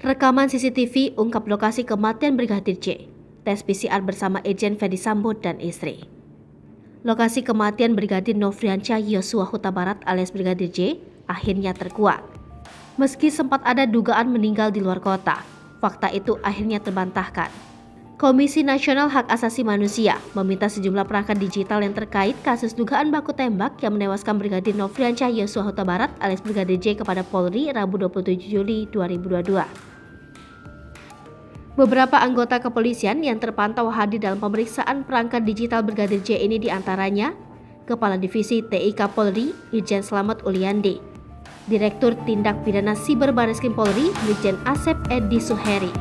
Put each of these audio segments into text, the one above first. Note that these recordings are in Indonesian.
Rekaman CCTV ungkap lokasi kematian Brigadir J. Tes PCR bersama Irjen Ferdy Sambo dan istri. Lokasi kematian Brigadir Nofriansyah Yosua Huta Barat alias Brigadir J akhirnya terkuak. Meski sempat ada dugaan meninggal di luar kota, fakta itu akhirnya terbantahkan. Komisi Nasional Hak Asasi Manusia meminta sejumlah perangkat digital yang terkait kasus dugaan baku tembak yang menewaskan Brigadir Nofriansyah Yosua Huta Barat alias Brigadir J kepada Polri Rabu 27 Juli 2022. Beberapa anggota kepolisian yang terpantau hadir dalam pemeriksaan perangkat digital Brigadir J ini diantaranya Kepala Divisi TIK Polri Irjen Slamet Uliandi, Direktur Tindak Pidana Siber Bareskrim Polri Brigjen Asep Edi Suheri,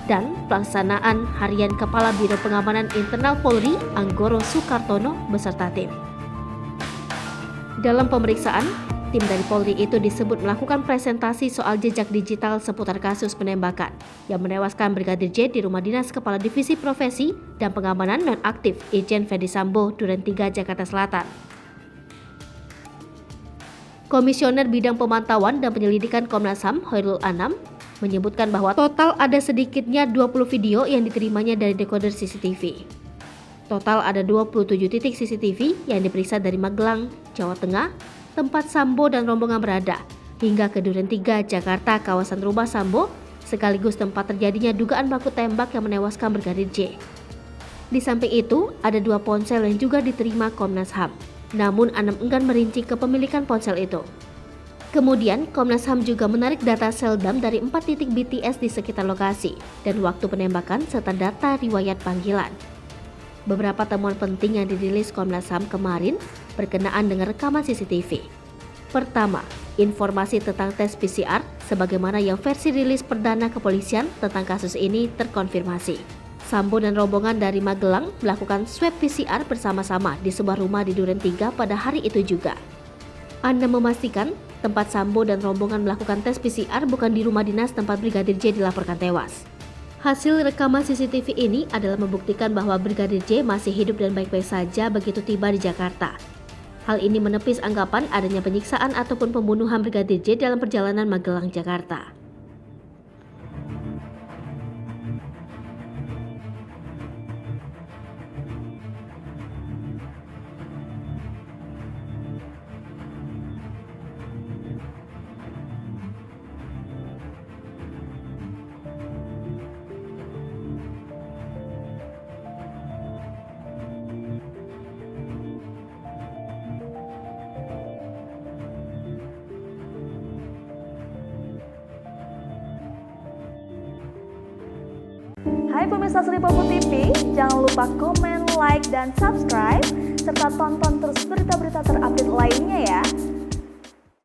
dan Pelaksanaan Harian Kepala Biro Pengamanan Internal Polri Anggoro Sukartono beserta tim. Dalam pemeriksaan, tim dari Polri itu disebut melakukan presentasi soal jejak digital seputar kasus penembakan yang menewaskan Brigadir J di rumah dinas Kepala Divisi Profesi dan Pengamanan Nonaktif Irjen Ferdy Sambo Duren 3 Jakarta Selatan. Komisioner Bidang Pemantauan dan Penyelidikan Komnas HAM Hoirul Anam menyebutkan bahwa total ada sedikitnya 20 video yang diterimanya dari dekoder CCTV. Total ada 27 titik CCTV yang diperiksa dari Magelang, Jawa Tengah, tempat Sambo dan rombongan berada, hingga ke Duren 3 Jakarta kawasan rumah Sambo, sekaligus tempat terjadinya dugaan baku tembak yang menewaskan Brigadir J. Di samping itu, ada 2 ponsel yang juga diterima Komnas HAM. Namun Anam enggan merinci kepemilikan ponsel itu. Kemudian, Komnas HAM juga menarik data seldam dari 4 titik BTS di sekitar lokasi dan waktu penembakan serta data riwayat panggilan. Beberapa temuan penting yang dirilis Komnas HAM kemarin berkenaan dengan rekaman CCTV. Pertama, informasi tentang tes PCR sebagaimana yang versi rilis perdana kepolisian tentang kasus ini terkonfirmasi. Sambo dan rombongan dari Magelang melakukan swab PCR bersama-sama di sebuah rumah di Duren 3 pada hari itu juga. Anda memastikan tempat Sambo dan rombongan melakukan tes PCR bukan di rumah dinas tempat Brigadir J dilaporkan tewas. Hasil rekaman CCTV ini adalah membuktikan bahwa Brigadir J masih hidup dan baik-baik saja begitu tiba di Jakarta. Hal ini menepis anggapan adanya penyiksaan ataupun pembunuhan Brigadir J dalam perjalanan Magelang, Jakarta. Hai pemirsa Seripopo TV, jangan lupa komen, like, dan subscribe, serta tonton terus berita-berita terupdate lainnya ya.